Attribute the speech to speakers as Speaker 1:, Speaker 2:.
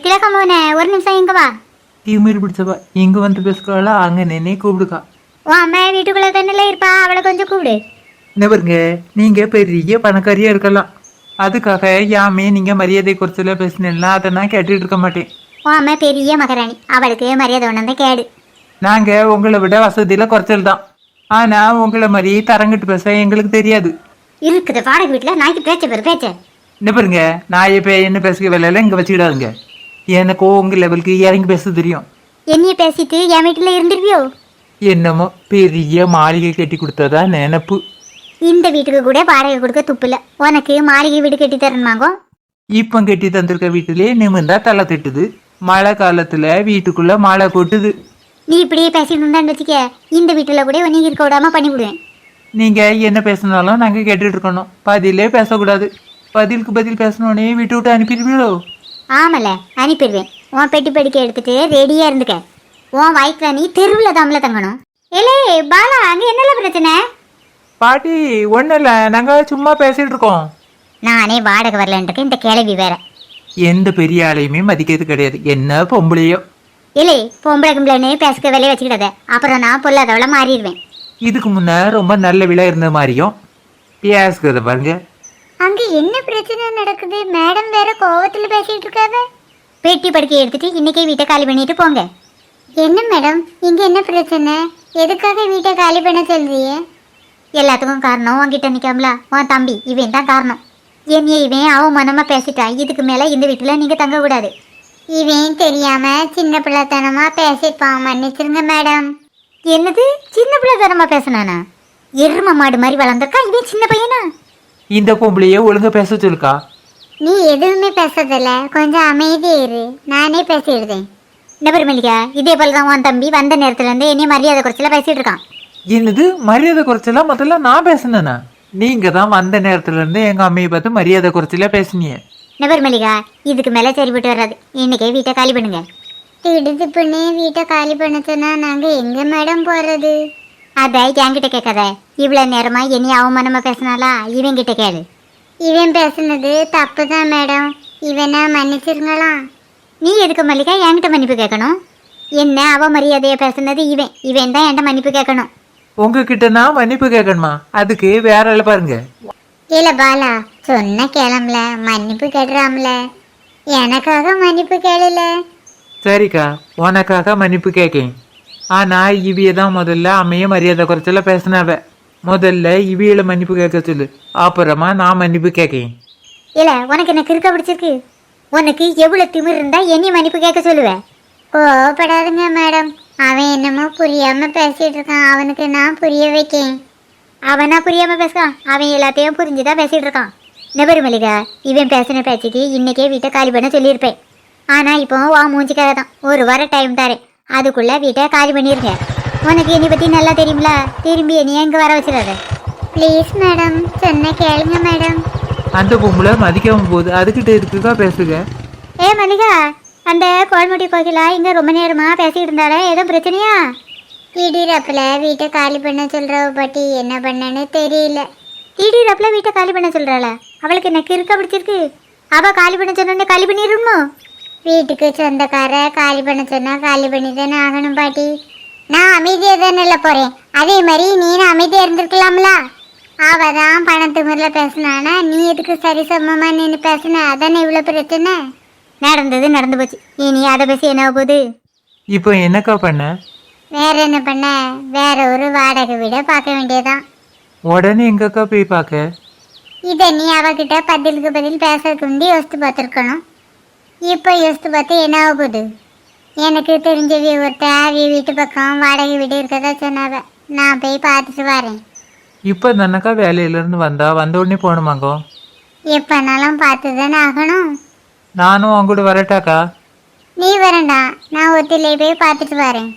Speaker 1: திலகமோனே ஒரு நிமிஷம் இங்க வா.
Speaker 2: திமிர் பிடிச்சவா இங்க வந்து பேசுக்காளா அங்க நின்னே கூப்பிடுக்கா.
Speaker 1: உன் அம்மா வீட்டுக்குள்ள தானே இருப்பா, அவளை கொஞ்சம் கூப்பிடு.
Speaker 2: என்ன பாருங்க, நீங்க பெரிய பணக்காரியா இருக்கலாம், அதுக்காக யாமே நீங்க மரியாதை குறைச்சல பேசினா அதை நான் கேட்டுட்டு இருக்க மாட்டேன்.
Speaker 1: உன் அம்மா பெரிய மகாராணி, அவளுக்கு மரியாதை ஒன்று கேடு.
Speaker 2: நாங்க உங்களை விட வசதியில குறைச்சல் தான், ஆனா உங்களை மாதிரி தரங்கிட்டு பேச எங்களுக்கு தெரியாது.
Speaker 1: இருக்குது வாடகை வீட்டுல நாய்க்கு பேச்ச பேரு பேச்ச.
Speaker 2: என்ன பாருங்க, நான் இப்ப என்ன பேசுக வேலையில இங்க வச்சுக்கிடாதுங்க. எனக்கு உங்க லெவலுக்கு இறங்கி பேச தெரியும்.
Speaker 1: என்னைய பேசிட்டு என் வீட்டுல இருந்துருவியோ?
Speaker 2: என்னமோ பெரிய மாளிகை கட்டி கொடுத்ததா நினப்பு.
Speaker 1: இந்த வீட்டுக்கு கூட வாடகை கொடுக்க துப்புல, உனக்கு மாளிகை வீடு கட்டி தரணுமாங்கோ?
Speaker 2: இப்ப கட்டி தந்திருக்க வீட்டுலயே நிமிர்ந்தா தலை திட்டுது, மழை காலத்துல வீட்டுக்குள்ள மழை கொட்டுது.
Speaker 1: நீ இப்படியே பேசிட்டு இருந்தான்னு வச்சுக்க, இந்த வீட்டுல கூட நீங்க இருக்க விடாம பண்ணி விடுவேன்.
Speaker 2: நீங்க என்ன பேசினாலும் நாங்க கேட்டுட்டு இருக்கணும், பதிலே பேசக்கூடாது. பதிலுக்கு பதில் பேசணுன்னே வீட்டு விட்டு அனுப்பிடுவீங்களோ?
Speaker 1: ஆமல அனுப்பிடுவேன். உன் பெட்டி படிக்க எடுத்துட்டு ரெடியா இருந்துக்க. உன் வயிற்றுல நீ தெருவில் தாமல தங்கணும். ஏலே பாலா, அங்க என்னல பிரச்சனை?
Speaker 2: பாட்டி ஒன்றும் இல்லை, நாங்கள் சும்மா பேசிட்டு இருக்கோம்.
Speaker 1: நானே வாடகை வரலன்ட்டு இந்த கிளவி வேற.
Speaker 2: எந்த பெரிய ஆளையுமே மதிக்கிறது கிடையாது, என்ன பொம்பளையோ.
Speaker 1: இல்லை பொம்பளை கும்பளைன்னு பேசுக்க வேலையை வச்சுக்கிடாத, அப்புறம் நான் பொல்லாதவளை மாறிடுவேன்.
Speaker 2: இதுக்கு முன்ன ரொம்ப நல்ல விலை இருந்த மாதிரியும் பேசுகிறத பாருங்க.
Speaker 1: அங்க என்ன பிரச்சனை நடக்குது? மேடம் வேற கோவத்துல பேசிட்டு இருக்காவ. பெட்டி படுக்கை எடுத்துட்டு இன்னைக்கே வீட்டை காலி பண்ணிட்டு போங்க. என்ன மேடம், இங்க என்ன பிரச்சனை? எதுக்காக வீட்டை காலி பண்ண சொல்றீங்க? எல்லாத்துக்கும் காரணம் உன்கிட்ட நிக்காமல உன் தம்பி, இவன் தான் காரணம். என்னைய இவன் அவமானமா பேசிட்டா, இதுக்கு மேல இந்த வீட்டுல நீங்க தங்க கூடாது. இவன் தெரியாம சின்ன பிள்ளைத்தனமா பேசிப்பான், மன்னிச்சிருங்க மேடம். என்னது சின்ன பிள்ளைத்தனமா பேசினானா? எரும மாடு மாதிரி வளர்ந்துருக்கா இவன், சின்ன பையனா?
Speaker 2: இந்த பொம்பளையே ஒழுங்கா பேச சொல்லுக்கா.
Speaker 1: நீ எதுவுமே பேசதில்ல, கொஞ்சம் அமைதியே இரு, நானே பேசிடுறேன். நபர் மல்லிகா, இதே போலதான் உன் தம்பி வந்த நேரத்துல இருந்து என்னைய மரியாதை குறைச்சல பேசிட்டு இருக்கான்.
Speaker 2: என்னது மரியாதை குறைச்சலாம்? முதல்ல நான் பேசினேனா? நீங்க தான் வந்த நேரத்துல இருந்து எங்க அம்மையை பார்த்து மரியாதை குறைச்சல பேசுனீங்க.
Speaker 1: நபர் மல்லிகா, இதுக்கு மேல சரிபட்டு வராது, இன்னைக்கே வீட்டை காலி பண்ணுங்க. திடுத்து பண்ணி வீட்டை காலி பண்ண சொன்னா நாங்க எங்க மேடம் போறது? அத என்கிட்ட கேட்காத, இவ்வளவு நேரமா என்னைய அவமானமா பேசினாலா, இவன் கிட்ட கேளு. இவன் பேசுனது தப்பு தான் மேடம், இவனை மன்னிச்சிருங்களா? நீ எதுக்கு மல்லிகா என்கிட்ட மன்னிப்பு கேட்கணும்? என்ன அவ மரியாதையை பேசுனது இவன் தான் என்கிட்ட மன்னிப்பு கேட்கணும்.
Speaker 2: உங்ககிட்ட நான் மன்னிப்பு கேட்கணுமா? அதுக்கு வேற ஆள பாருங்க.
Speaker 1: இல்ல பாலா, சொன்ன கிளம்பல, மன்னிப்பு கேட்டுறாமல, எனக்காக மன்னிப்பு கேளல.
Speaker 2: சரிக்கா, உனக்காக மன்னிப்பு கேட்கேன். ஆனா இவிய தான் முதல்ல அம்மைய மரியாதை குறைச்சல பேசினாவ. முதல்ல இவியில மன்னிப்பு கேட்க சொல்லு, அப்புறமா நான் மன்னிப்பு கேட்கேன்.
Speaker 1: இல்ல உனக்கு என்ன கிறுக்க பிடிச்சிருக்கு? உனக்கு எவ்வளவு திமிர் இருந்தா என்னைய மன்னிப்பு கேட்க சொல்லுவேன்? கோவப்படாதுங்க மேடம், அவன் என்னமோ புரியாம பேசிட்டு இருக்கான், அவனுக்கு நான் புரிய வைக்கேன். அவனா புரியாம பேசுறான்? அவன் எல்லாத்தையும் புரிஞ்சுதான் பேசிட்டு இருக்கான். நபர் மல்லிகா, இவன் பேசின பேச்சுக்கு இன்னைக்கே வீட்டை காலி பண்ண சொல்லியிருப்பேன். ஆனா இப்போ வா மூஞ்சிக்காக தான் ஒரு வாரம் டைம் தரேன், அதுக்குள்ள வீட்டை காலி பண்ணிருங்க. உனக்கு என்னை பத்தி நல்லா தெரியுங்களா, திரும்பி என்னைய இங்க வர வச்சிடாத ப்ளீஸ் மேடம், சொன்ன கேளுங்க மேடம்.
Speaker 2: அந்த பொம்பளை மதிக்காம போகுது, அதுக்கிட்ட இருக்குக்கா பேசுங்க.
Speaker 1: ஏ மல்லிகா, அந்த கோல்முட்டி கோகிலா இங்க ரொம்ப நேரமா பேசிட்டு இருந்தாலே, ஏதோ பிரச்சனையா? திடீரப்பில் வீட்டை காலி பண்ண சொல்றவ பாட்டி என்ன பண்ணன்னு தெரியல. திடீரப்பில் வீட்டை காலி பண்ண சொல்றாள? அவளுக்கு என்ன கிறுக்க பிடிச்சிருக்கு? அவ காலி பண்ண சொன்னோடனே காலி பண்ணிடணுமோ? வீட்டுக்கு சொந்தக்கார காலி பண்ண சொன்னா காலி பண்ணி தானே ஆகணும் பாட்டி. நான் அமைதியாக தானே போறேன், அதே மாதிரி நீனும் அமைதியாக இருந்திருக்கலாம்ல. அவ தான் பணத்துமுறையில பேசினானா, நீ எதுக்கு சரி சமமா நின்று பேசின? அதானே இவ்வளோ பிரச்சனை. நடந்தது நடந்து போச்சு, இனி அதை பேசி என்ன போகுது?
Speaker 2: இப்போ என்னக்கா பண்ண?
Speaker 1: வேற என்ன பண்ண, வேற ஒரு வாடகை வீட பார்க்க வேண்டியதான்.
Speaker 2: உடனே எங்கக்கா போய் பார்க்க?
Speaker 1: இதை நீ அவகிட்ட பதிலுக்கு பதில் பேசுறதுக்கு முந்தி யோசித்து பார்த்துருக்கணும். இப்போ யோசித்து பார்த்து என்ன ஆக போகுது? எனக்கு தெரிஞ்சவி ஒருத்தர் வீட்டு பக்கம் வாடகை வீடு இருக்கதா சொன்னாவ, நான் போய் பார்த்துட்டு வரேன்.
Speaker 2: இப்போ தானக்கா வேலையிலேருந்து வந்த உடனே போகணுமாங்கோ?
Speaker 1: எப்போனாலும் பார்த்து தானே ஆகணும்.
Speaker 2: நானும் அவங்க கூட வரட்டாக்கா?
Speaker 1: நீ வரண்டா, நான் ஒத்திலே போய் பார்த்துட்டு வரேன்.